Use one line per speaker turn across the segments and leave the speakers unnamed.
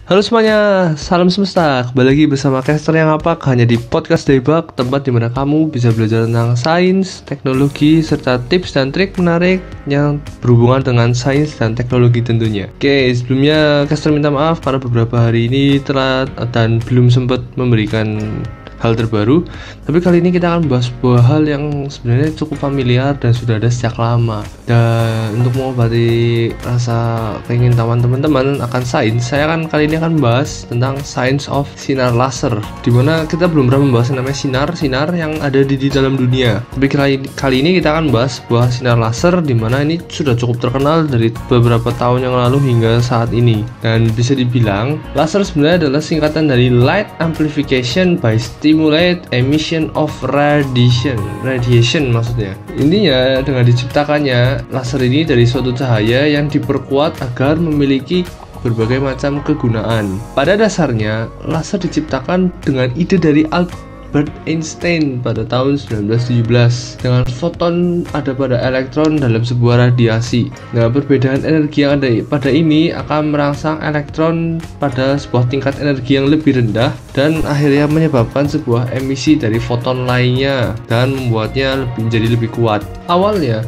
Halo semuanya, salam semesta. Kembali lagi bersama Caster yang apa hanya di podcast Debug, tempat dimana kamu bisa belajar tentang sains, teknologi, serta tips dan trik menarik yang berhubungan dengan sains dan teknologi tentunya. Oke, sebelumnya Caster minta maaf karena beberapa hari ini telat dan belum sempat memberikan hal terbaru. Tapi kali ini kita akan membahas sebuah hal yang sebenarnya cukup familiar dan sudah ada sejak lama. Dan untuk mengobati rasa keingintahuan teman-teman akan sains, saya akan kali ini akan membahas tentang science of sinar laser, dimana kita belum pernah membahas yang namanya sinar yang ada di dalam dunia. Tapi kali ini kita akan membahas sebuah sinar laser dimana ini sudah cukup terkenal dari beberapa tahun yang lalu hingga saat ini. Dan bisa dibilang laser sebenarnya adalah singkatan dari light amplification by stimulate emission of radiation maksudnya. Intinya dengan diciptakannya laser ini dari suatu cahaya yang diperkuat agar memiliki berbagai macam kegunaan. Pada dasarnya laser diciptakan dengan ide dari Albert Einstein pada tahun 1917. Dengan foton ada pada elektron dalam sebuah radiasi. Nah, perbedaan energi yang ada pada ini akan merangsang elektron pada sebuah tingkat energi yang lebih rendah dan akhirnya menyebabkan sebuah emisi dari foton lainnya dan membuatnya menjadi lebih kuat. Awalnya,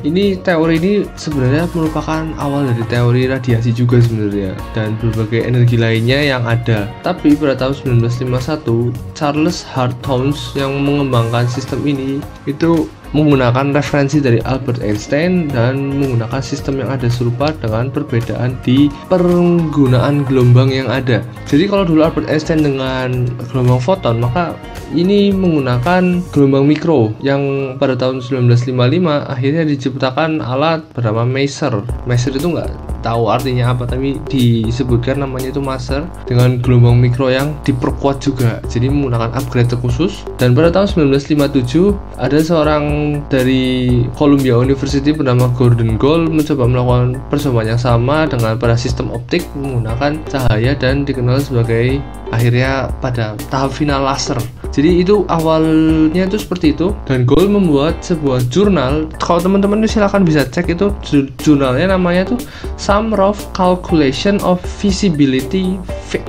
teori ini sebenarnya merupakan awal dari teori radiasi juga sebenarnya dan berbagai energi lainnya yang ada. Tapi pada tahun 1951, Charles Harthouse yang mengembangkan sistem ini itu menggunakan referensi dari Albert Einstein dan menggunakan sistem yang ada serupa dengan perbedaan di penggunaan gelombang yang ada. Jadi kalau dulu Albert Einstein dengan gelombang foton, maka ini menggunakan gelombang mikro yang pada tahun 1955 akhirnya diciptakan alat bernama Maser. Maser itu nggak tahu artinya apa, tapi disebutkan namanya itu Maser dengan gelombang mikro yang diperkuat juga, jadi menggunakan upgrade khusus. Dan pada tahun 1957 ada seorang dari Columbia University bernama Gordon Gould mencoba melakukan percobaan yang sama dengan pada sistem optik menggunakan cahaya dan dikenal sebagai akhirnya pada tahap final laser. Jadi itu awalnya itu seperti itu, dan Gould membuat sebuah jurnal. Kalau teman-teman silahkan bisa cek itu jurnalnya, namanya tuh Some Rough Calculation of Visibility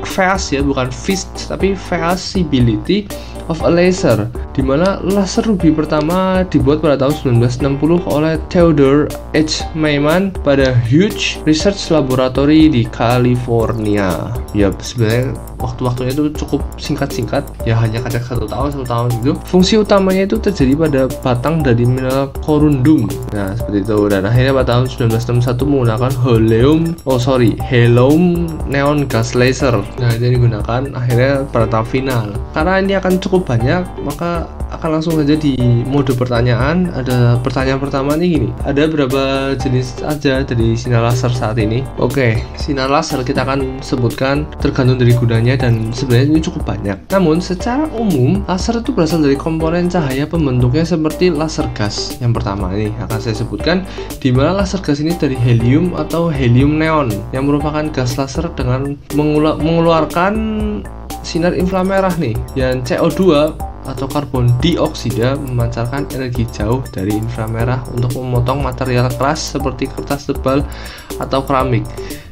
Phase ya, bukan phase tapi Visibility of a Laser, dimana laser ruby pertama dibuat pada tahun 1960 oleh Theodore H. Maiman pada Hughes Research Laboratory di California. Ya sebenarnya waktu-waktunya itu cukup singkat-singkat ya, hanya kadang satu tahun gitu. Fungsi utamanya itu terjadi pada batang dari mineral corundum. Nah seperti itu, dan akhirnya pada tahun 1961 menggunakan helium neon gas laser. Nah ini digunakan akhirnya pada tahap final. Karena ini akan cukup banyak, maka akan langsung saja di mode pertanyaan. Ada pertanyaan pertama nih gini, ada berapa jenis aja dari sinar laser saat ini? Oke, sinar laser kita akan sebutkan tergantung dari gunanya dan sebenarnya ini cukup banyak. Namun secara umum laser itu berasal dari komponen cahaya pembentuknya seperti laser gas. Yang pertama ini akan saya sebutkan, di mana laser gas ini dari helium atau helium neon yang merupakan gas laser dengan mengeluarkan sinar inframerah nih, yang CO2 atau karbon dioksida memancarkan energi jauh dari inframerah untuk memotong material keras seperti kertas tebal atau keramik.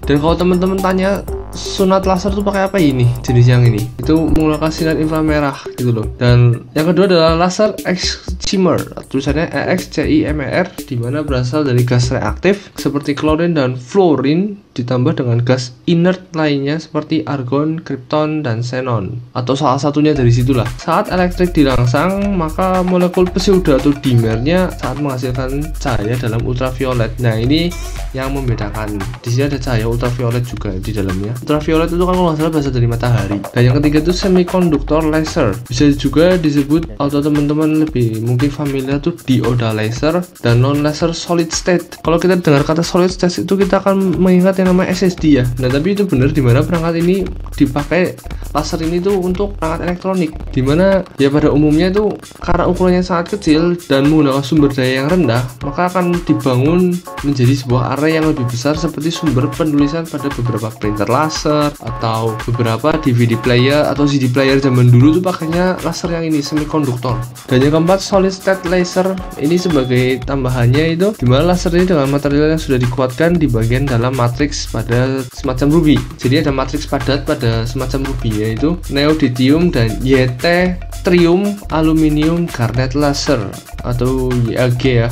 Dan kalau teman-teman tanya sunat laser itu pakai apa, ini jenis yang ini itu menggunakan sinar inframerah gitu loh. Dan yang kedua adalah laser excimer, tulisannya EXCIMER, dimana berasal dari gas reaktif seperti klorin dan fluorin ditambah dengan gas inert lainnya seperti argon, krypton, dan xenon, atau salah satunya dari situlah. Saat elektrik dirangsang, maka molekul pseudo atau dimernya saat menghasilkan cahaya dalam ultraviolet. Nah ini yang membedakan, di sini ada cahaya ultraviolet juga di dalamnya. Ultraviolet itu kan kalau nggak salah berasal dari matahari. Dan yang ketiga itu semiconductor laser, bisa juga disebut atau teman-teman lebih mungkin familiar tuh dioda laser dan non laser solid state. Kalau kita dengar kata solid state itu kita akan mengingat yang namanya SSD ya. Nah tapi itu benar, dimana perangkat ini dipakai, laser ini tuh untuk perangkat elektronik, dimana ya pada umumnya itu karena ukurannya sangat kecil dan menggunakan sumber daya yang rendah, maka akan dibangun menjadi sebuah array yang lebih besar seperti sumber penulisan pada beberapa printer laser laser, atau beberapa DVD player atau CD player zaman dulu tuh pakainya laser yang ini semikonduktor. Dan yang keempat, solid state laser. Ini sebagai tambahannya itu dimana laser ini dengan material yang sudah dikuatkan di bagian dalam matriks pada semacam ruby. Jadi ada matriks padat pada semacam ruby, yaitu neodymium dan yttrium aluminium garnet laser atau YAG ya,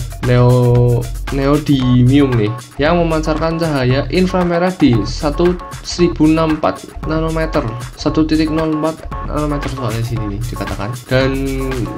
neodymium nih, yang memancarkan cahaya inframerah di 1064 nanometer, 1.04 nanometer soalnya sini nih dikatakan. Dan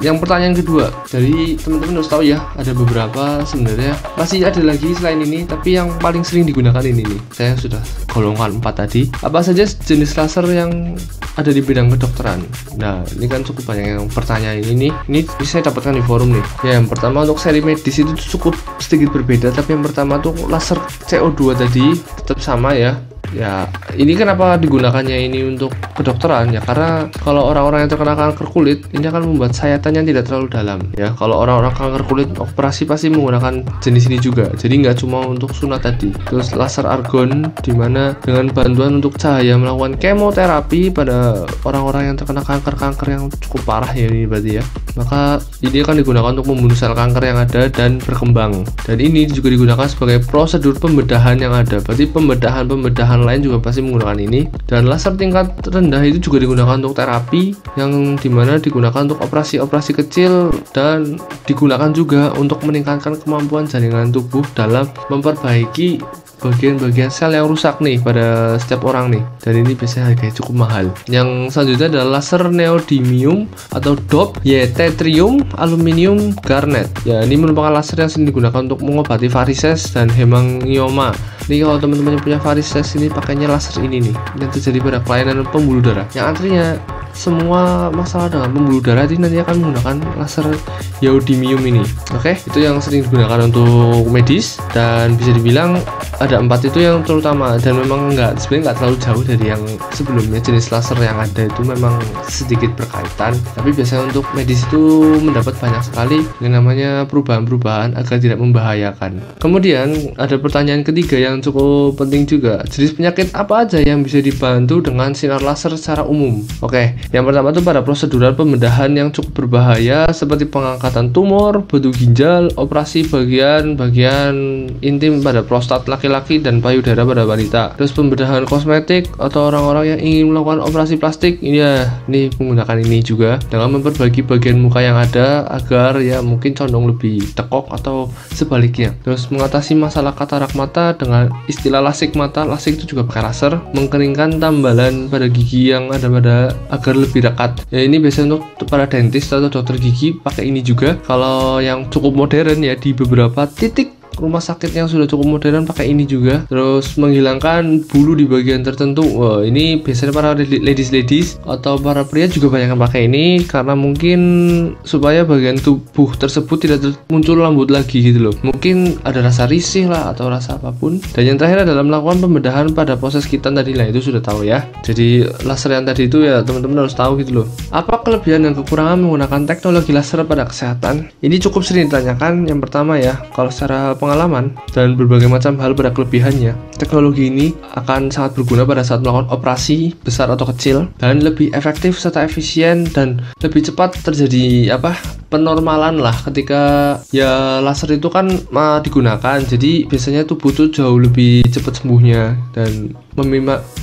yang pertanyaan kedua, jadi teman-teman harus tahu ya, ada beberapa sebenarnya, masih ada lagi selain ini, tapi yang paling sering digunakan ini nih, saya sudah golongkan 4 tadi. Apa saja jenis laser yang ada di bidang kedokteran? Nah, ini kan cukup banyak yang pertanyaan ini bisa saya dapatkan di forum nih. Ya, yang pertama untuk seri medis itu cukup sedikit berbeda, tapi yang pertama tuh laser CO2 tadi tetap sama ya. Ya, ini kenapa digunakannya ini untuk kedokteran ya, karena kalau orang-orang yang terkena kanker kulit ini akan membuat sayatan yang tidak terlalu dalam ya. Kalau orang-orang kanker kulit operasi pasti menggunakan jenis ini juga, jadi nggak cuma untuk sunat tadi. Terus laser argon, dimana dengan bantuan untuk cahaya melakukan kemoterapi pada orang-orang yang terkena kanker yang cukup parah ya ini berarti ya, maka ini akan digunakan untuk membunuh sel kanker yang ada dan berkembang. Dan ini juga digunakan sebagai prosedur pembedahan yang ada, berarti pembedahan lain juga pasti menggunakan ini. Dan laser tingkat rendah itu juga digunakan untuk terapi, yang dimana digunakan untuk operasi-operasi kecil, dan digunakan juga untuk meningkatkan kemampuan jaringan tubuh dalam memperbaiki bagian-bagian sel yang rusak nih pada setiap orang nih. Dan ini biasanya harganya cukup mahal. Yang selanjutnya adalah laser neodymium atau DOP yttrium aluminium garnet. Ya, ini merupakan laser yang sering digunakan untuk mengobati varises dan hemangioma. Ini kalau teman-teman yang punya varises ini pakainya laser ini nih, yang terjadi pada kelainan pembuluh darah. Yang artinya semua masalah dengan pembuluh darah ini nanti akan menggunakan laser neodymium ini. Oke, itu yang sering digunakan untuk medis, dan bisa dibilang ada 4 itu yang terutama, dan memang sebenarnya nggak terlalu jauh dari yang sebelumnya. Jenis laser yang ada itu memang sedikit berkaitan, tapi biasanya untuk medis itu mendapat banyak sekali yang namanya perubahan-perubahan agar tidak membahayakan. Kemudian ada pertanyaan ketiga yang cukup penting juga, jenis penyakit apa aja yang bisa dibantu dengan sinar laser secara umum? Oke, yang pertama itu pada prosedural pembedahan yang cukup berbahaya seperti pengangkatan tumor, batu ginjal, operasi bagian-bagian intim pada prostat laki-laki dan payudara pada wanita. Terus pembedahan kosmetik atau orang-orang yang ingin melakukan operasi plastik, ini menggunakan ini juga dengan memperbaiki bagian muka yang ada agar ya mungkin condong lebih tekok atau sebaliknya. Terus mengatasi masalah katarak mata dengan istilah lasik mata. Lasik itu juga pakai laser, mengeringkan tambalan pada gigi yang ada agar lebih dekat. Ya, ini biasanya untuk para dentist atau dokter gigi pakai ini juga. Kalau yang cukup modern ya, di beberapa titik rumah sakit yang sudah cukup modern pakai ini juga. Terus menghilangkan bulu di bagian tertentu. Wah, ini biasanya para ladies atau para pria juga banyak yang pakai ini, karena mungkin supaya bagian tubuh tersebut tidak muncul rambut lagi gitu loh. Mungkin ada rasa risih lah atau rasa apapun. Dan yang terakhir adalah melakukan pembedahan pada proses khitan tadi lah, itu sudah tahu ya. Jadi laser yang tadi itu ya teman-teman harus tahu gitu loh. Apa kelebihan dan kekurangan menggunakan teknologi laser pada kesehatan? Ini cukup sering ditanyakan. Yang pertama ya, kalau secara pengalaman dan berbagai macam hal pada kelebihannya, teknologi ini akan sangat berguna pada saat melakukan operasi besar atau kecil, dan lebih efektif serta efisien, dan lebih cepat terjadi penormalan lah ketika ya laser itu kan digunakan. Jadi biasanya tubuh tuh jauh lebih cepat sembuhnya dan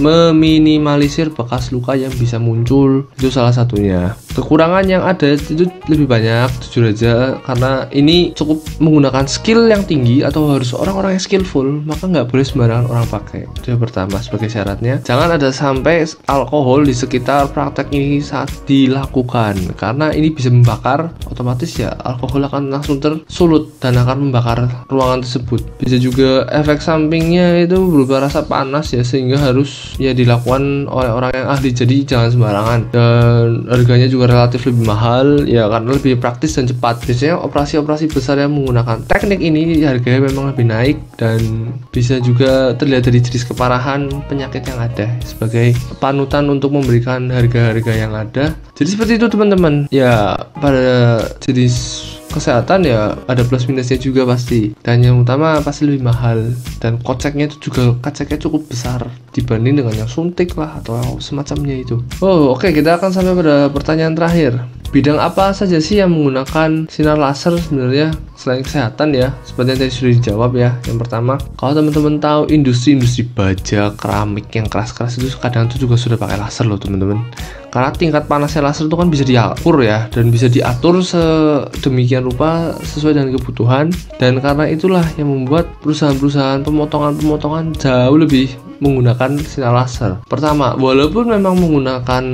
meminimalisir bekas luka yang bisa muncul. Itu salah satunya. Kekurangan yang ada itu lebih banyak, jujur aja, karena ini cukup menggunakan skill yang tinggi atau harus orang-orang yang skillful, maka nggak boleh sembarangan orang pakai. Itu yang pertama sebagai syaratnya. Jangan ada sampai alkohol di sekitar praktek ini saat dilakukan, karena ini bisa membakar. Otomatis ya alkohol akan langsung tersulut dan akan membakar ruangan tersebut. Bisa juga efek sampingnya itu berupa rasa panas ya, sehingga harus ya dilakukan oleh orang yang ahli. Jadi jangan sembarangan, dan harganya juga relatif lebih mahal ya, karena lebih praktis dan cepat. Biasanya operasi-operasi besar yang menggunakan teknik ini harganya memang lebih naik, dan bisa juga terlihat dari jenis keparahan penyakit yang ada sebagai panutan untuk memberikan harga-harga yang ada. Jadi seperti itu teman-teman ya, pada jenis kesehatan ya ada plus minusnya juga pasti, dan yang utama pasti lebih mahal, dan koceknya itu juga cukup besar dibanding dengan yang suntik lah atau semacamnya itu. Oke, kita akan sampai pada pertanyaan terakhir. Bidang apa saja sih yang menggunakan sinar laser sebenarnya selain kesehatan ya? Seperti yang tadi sudah dijawab ya. Yang pertama, kalau teman-teman tahu industri baja, keramik yang keras-keras itu kadang itu juga sudah pakai laser loh teman-teman. Karena tingkat panasnya laser itu kan bisa diatur ya, dan bisa diatur sedemikian rupa sesuai dengan kebutuhan. Dan karena itulah yang membuat perusahaan-perusahaan pemotongan jauh lebih menggunakan sinar laser. Pertama, walaupun memang menggunakan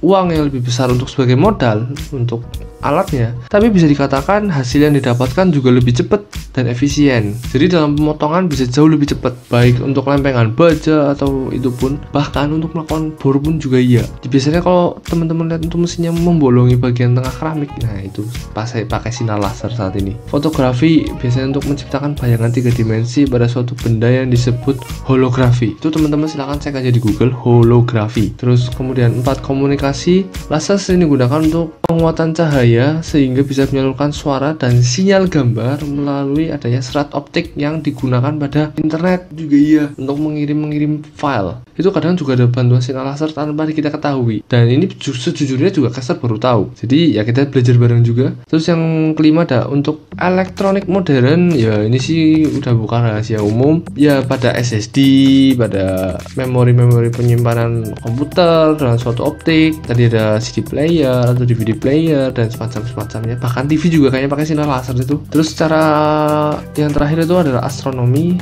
uang yang lebih besar untuk sebagai modal untuk alatnya, tapi bisa dikatakan hasil yang didapatkan juga lebih cepat dan efisien. Jadi dalam pemotongan bisa jauh lebih cepat, baik untuk lempengan baja atau itu pun, bahkan untuk melakukan bor pun juga iya. Biasanya kalau teman-teman lihat untuk mesinnya membolongi bagian tengah keramik, nah itu pakai sinar laser saat ini. Fotografi biasanya untuk menciptakan bayangan 3 dimensi pada suatu benda yang disebut holografi. Itu teman-teman silahkan cek aja di Google, holografi. Terus kemudian 4, komunikasi. Laser sering digunakan untuk penguatan cahaya sehingga bisa menyalurkan suara dan sinyal gambar melalui adanya serat optik yang digunakan pada internet juga iya untuk mengirim file. Itu kadang juga ada bantuan sinar laser tanpa kita ketahui, dan ini sejujurnya juga caster baru tahu, jadi ya kita belajar bareng juga. Terus yang kelima ada untuk elektronik modern, ya ini sih udah bukan rahasia umum ya, pada SSD, pada memori penyimpanan komputer dalam suatu optik. Tadi ada CD player atau DVD player dan semacamnya, bahkan TV juga kayaknya pakai sinar laser itu. Terus cara yang terakhir itu adalah astronomi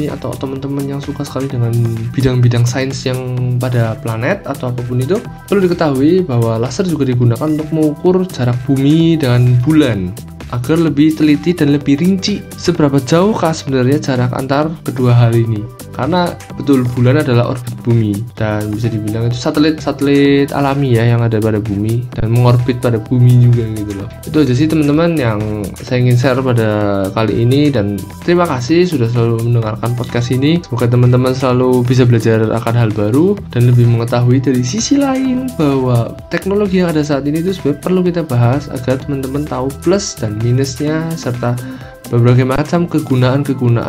atau teman-teman yang suka sekali dengan bidang sains yang pada planet atau apapun itu, perlu diketahui bahwa laser juga digunakan untuk mengukur jarak bumi dengan bulan agar lebih teliti dan lebih rinci seberapa jauhkah sebenarnya jarak antar kedua hal ini. Karena betul bulan adalah orbit bumi, dan bisa dibilang itu satelit alami ya yang ada pada bumi dan mengorbit pada bumi juga gitu loh. Itu aja sih teman-teman yang saya ingin share pada kali ini, dan terima kasih sudah selalu mendengarkan podcast ini. Semoga teman-teman selalu bisa belajar akan hal baru dan lebih mengetahui dari sisi lain bahwa teknologi yang ada saat ini itu sebenarnya perlu kita bahas agar teman-teman tahu plus dan minusnya serta berbagai macam kegunaan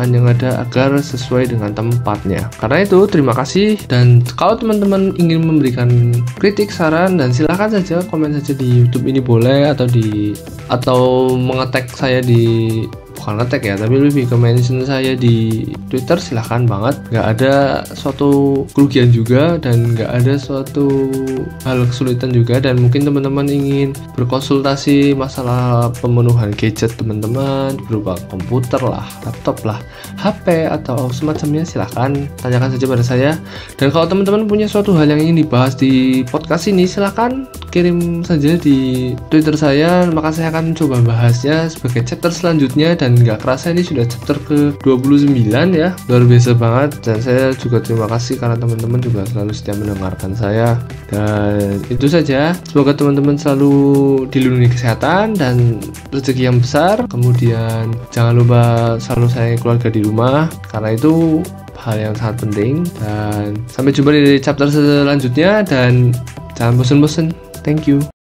yang ada agar sesuai dengan tempatnya. Karena itu terima kasih, dan kalau teman-teman ingin memberikan kritik, saran, dan silahkan saja komen saja di YouTube ini boleh, atau mengetek saya di, bukan ngetek ya, tapi lebih ke mention saya di Twitter, silahkan banget. Nggak ada suatu kerugian juga dan nggak ada suatu hal kesulitan juga. Dan mungkin teman-teman ingin berkonsultasi masalah pemenuhan gadget teman-teman berupa komputer lah, laptop lah, HP atau semacamnya, silahkan tanyakan saja pada saya. Dan kalau teman-teman punya suatu hal yang ingin dibahas di podcast ini, silahkan kirim saja di Twitter saya, maka saya akan coba bahasnya sebagai chapter selanjutnya. Dan nggak kerasa ini sudah chapter ke-29 ya, luar biasa banget. Dan saya juga terima kasih karena teman-teman juga selalu setia mendengarkan saya. Dan itu saja, semoga teman-teman selalu dilindungi kesehatan dan rezeki yang besar. Kemudian jangan lupa selalu sayang keluarga di rumah, karena itu hal yang sangat penting. Dan sampai jumpa di chapter selanjutnya, dan jangan bosan-bosan. Thank you.